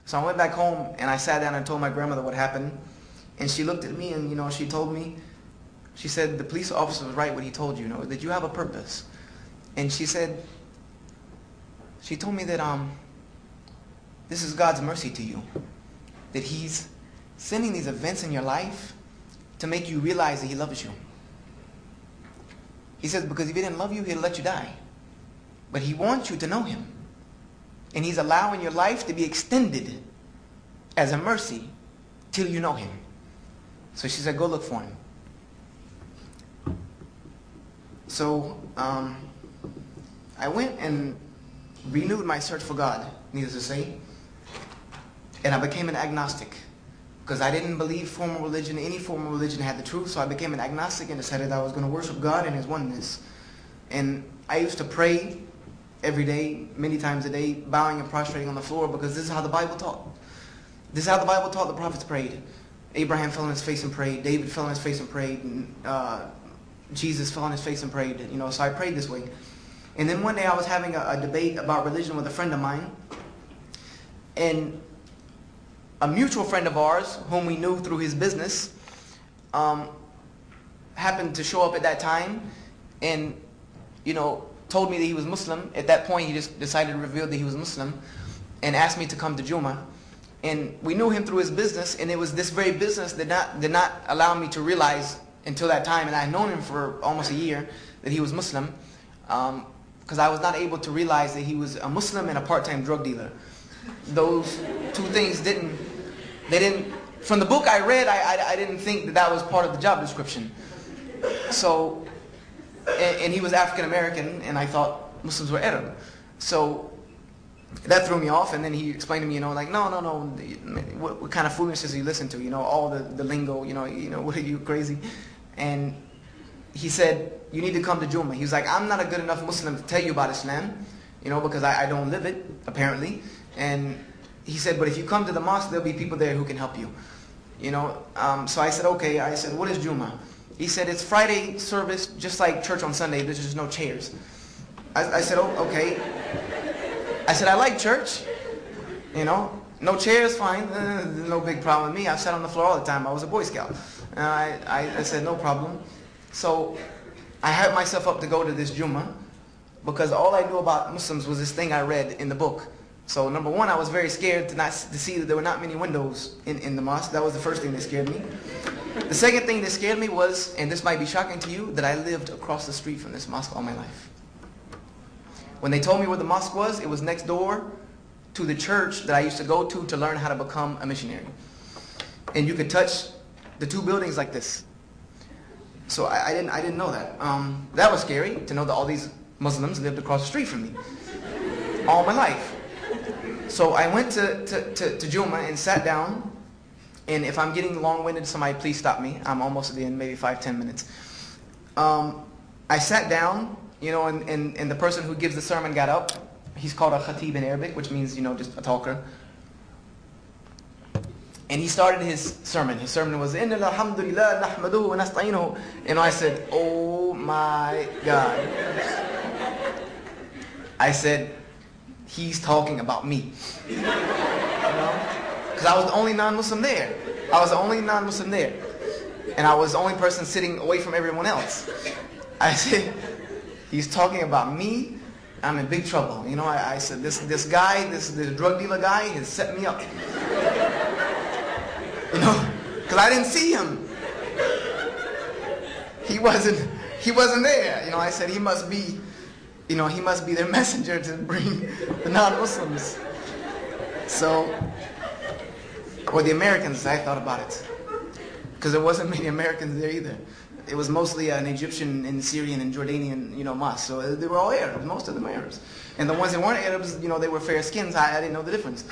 So I went back home and I sat down and told my grandmother what happened. And she looked at me and, she told me, she said, the police officer was right what he told you, that you have a purpose. And she said, she told me that this is God's mercy to you. That He's sending these events in your life to make you realize that He loves you. He says, because if He didn't love you, He'll let you die. But He wants you to know Him. And He's allowing your life to be extended as a mercy till you know Him. So she said, go look for Him. So I went and renewed my search for God, needless to say. And I became an agnostic. Because I didn't believe formal religion, any formal religion had the truth. So I became an agnostic and decided I was going to worship God and His oneness. And I used to pray every day, many times a day, bowing and prostrating on the floor, because this is how the Bible taught. This is how the Bible taught the prophets prayed. Abraham fell on his face and prayed. David fell on his face and prayed. And, Jesus fell on his face and prayed. So I prayed this way. And then one day I was having a debate about religion with a friend of mine. And a mutual friend of ours, whom we knew through his business, happened to show up at that time and, told me that he was Muslim. At that point, he just decided to reveal that he was Muslim and asked me to come to Juma. And we knew him through his business, and it was this very business that did not allow me to realize until that time, and I had known him for almost a year, that he was Muslim, because I was not able to realize that he was a Muslim and a part-time drug dealer. Those two things from the book I read, I didn't think that was part of the job description. So, and he was African American, and I thought Muslims were Arab. So that threw me off, and then he explained to me, no, what kind of foolishness do you listen to? All the lingo, what are you, crazy? And he said, you need to come to Juma. He was like, I'm not a good enough Muslim to tell you about Islam, because I don't live it, apparently. And he said, but if you come to the mosque, there'll be people there who can help you. So I said, okay. I said, what is Juma? He said, it's Friday service, just like church on Sunday. There's just no chairs. I said, oh, okay. I said, I like church. No chairs, fine. No big problem with me. I sat on the floor all the time. I was a Boy Scout. I said, no problem. So I hyped myself up to go to this Juma because all I knew about Muslims was this thing I read in the book. So number one, I was very scared to see that there were not many windows in the mosque. That was the first thing that scared me. The second thing that scared me was, and this might be shocking to you, that I lived across the street from this mosque all my life. When they told me where the mosque was, it was next door to the church that I used to go to learn how to become a missionary. And you could touch the two buildings like this. So I didn't know that. That was scary, to know that all these Muslims lived across the street from me all my life. So I went to Juma and sat down. And if I'm getting long-winded, somebody please stop me. I'm almost at the end, maybe 5-10 minutes. I sat down, and the person who gives the sermon got up. He's called a khatib in Arabic, which means, just a talker. And he started his sermon. His sermon was, Inna alhamdulillah nahmaduhu wa nasta'inuhu. And I said, oh my God. I said, he's talking about me. Because I was the only non-Muslim there. And I was the only person sitting away from everyone else. I said, he's talking about me. I'm in big trouble. I said, this guy, this drug dealer guy has set me up. Because I didn't see him. He wasn't there. I said, he must be their messenger to bring the non-Muslims. So, or the Americans, I thought about it. Because there wasn't many Americans there either. It was mostly an Egyptian and Syrian and Jordanian, mosque. So they were all Arabs, most of them Arabs. And the ones that weren't Arabs, they were fair skins. I didn't know the difference.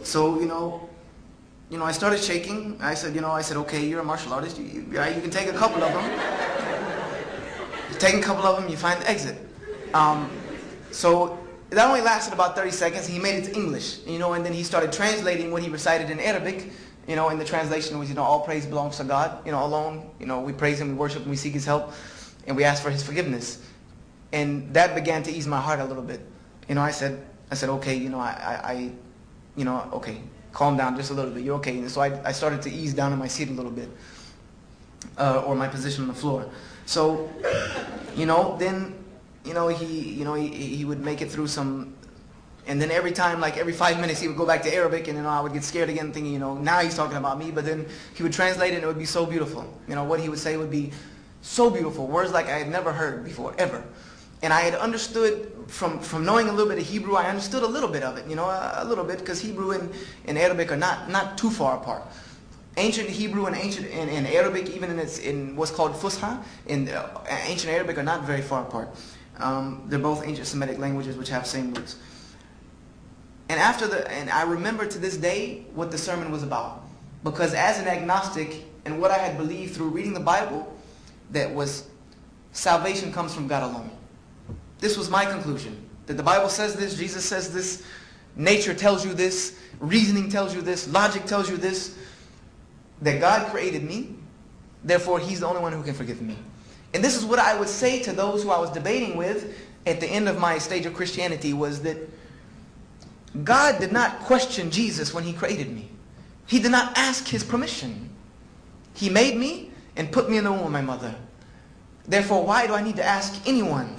So, I started shaking. I said, okay, you're a martial artist. You can take a couple of them. You take a couple of them, you find the exit. So that only lasted about 30 seconds. He made it to English, and then he started translating what he recited in Arabic. And the translation was, all praise belongs to God, alone. We praise Him, we worship Him, we seek His help, and we ask for His forgiveness. And that began to ease my heart a little bit. I said, okay, okay, calm down just a little bit. You're okay. And so I started to ease down in my seat a little bit, or my position on the floor. So, then, he would make it through some, and then every time, like every 5 minutes, he would go back to Arabic, and I would get scared again, thinking, now he's talking about me. But then he would translate it, and it would be so beautiful. What he would say would be so beautiful, words like I had never heard before, ever. And I had understood, from knowing a little bit of Hebrew, I understood a little bit of it, a little bit, because Hebrew and Arabic are not too far apart. Ancient Hebrew and and Arabic, even in what's called Fusha, in ancient Arabic, are not very far apart. They're both ancient Semitic languages which have same roots. And I remember to this day what the sermon was about, because as an agnostic, and what I had believed through reading the Bible, that was salvation comes from God alone. This was my conclusion, that the Bible says this, Jesus says this, nature tells you this, reasoning tells you this, logic tells you this, that God created me, therefore He's the only one who can forgive me. And this is what I would say to those who I was debating with at the end of my stage of Christianity, was that God did not question Jesus when He created me. He did not ask His permission. He made me and put me in the womb of my mother. Therefore, why do I need to ask anyone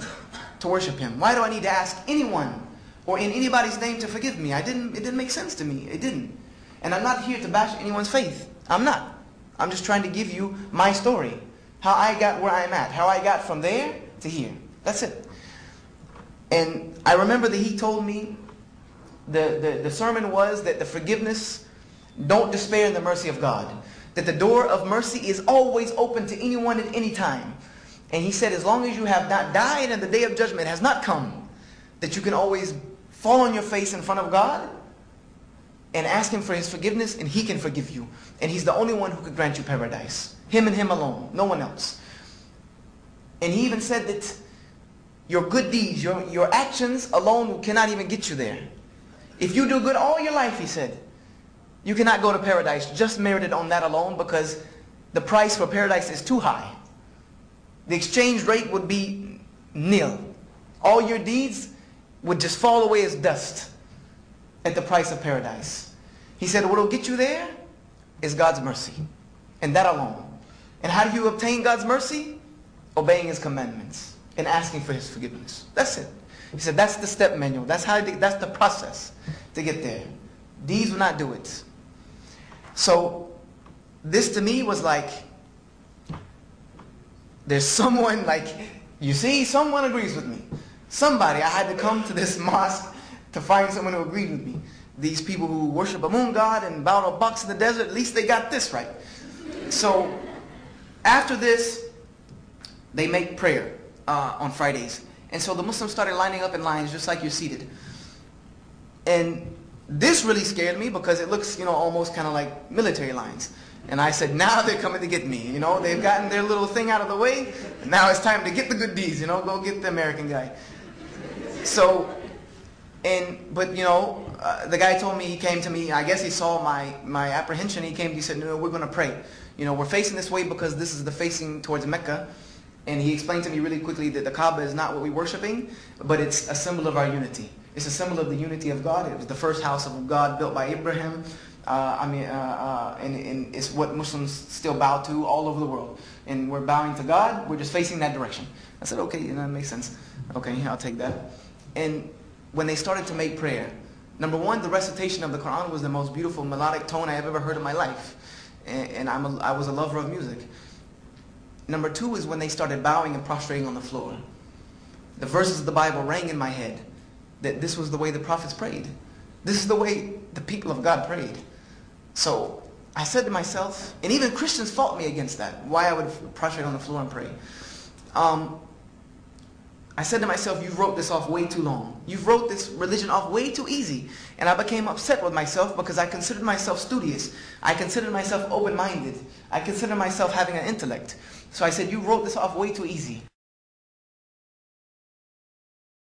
to worship Him? Why do I need to ask anyone or in anybody's name to forgive me? It didn't make sense to me. It didn't. And I'm not here to bash anyone's faith. I'm not. I'm just trying to give you my story. How I got where I'm at. How I got from there to here. That's it. And I remember that he told me, the sermon was that the forgiveness, don't despair in the mercy of God. That the door of mercy is always open to anyone at any time. And he said, as long as you have not died and the day of judgment has not come, that you can always fall on your face in front of God and ask Him for His forgiveness, and He can forgive you. And He's the only one who could grant you paradise. Him and Him alone, no one else. And he even said that your good deeds, your actions alone cannot even get you there. If you do good all your life, he said, you cannot go to paradise just merited on that alone, because the price for paradise is too high. The exchange rate would be nil. All your deeds would just fall away as dust at the price of paradise. He said what will get you there is God's mercy, and that alone. And how do you obtain God's mercy? Obeying His commandments and asking for His forgiveness. That's it. He said that's the step manual. That's the process to get there. Deeds will not do it. So this to me was like, there's someone, like, you see, someone agrees with me. Somebody, I had to come to this mosque to find someone who agreed with me. These people who worship a moon god and bow to a box in the desert, at least they got this right. So after this, they make prayer on Fridays. And so the Muslims started lining up in lines just like you're seated. And this really scared me because it looks, almost kind of like military lines. And I said, now they're coming to get me. They've gotten their little thing out of the way. And now it's time to get the good deeds, go get the American guy. So, but the guy told me, he came to me, I guess he saw my apprehension. He came, he said, no, we're going to pray. We're facing this way because this is the facing towards Mecca. And he explained to me really quickly that the Kaaba is not what we're worshiping, but it's a symbol of our unity. It's a symbol of the unity of God. It was the first house of God built by Abraham. And it's what Muslims still bow to all over the world. And we're bowing to God. We're just facing that direction. I said, okay, that makes sense. Okay, I'll take that. And when they started to make prayer, number one, the recitation of the Quran was the most beautiful melodic tone I have ever heard in my life. And I was a lover of music. Number two is when they started bowing and prostrating on the floor. The verses of the Bible rang in my head that this was the way the prophets prayed. This is the way the people of God prayed. So I said to myself, and even Christians fought me against that, why I would prostrate on the floor and pray. I said to myself, you wrote this off way too long. You've wrote this religion off way too easy. And I became upset with myself because I considered myself studious. I considered myself open-minded. I considered myself having an intellect. So I said, you wrote this off way too easy.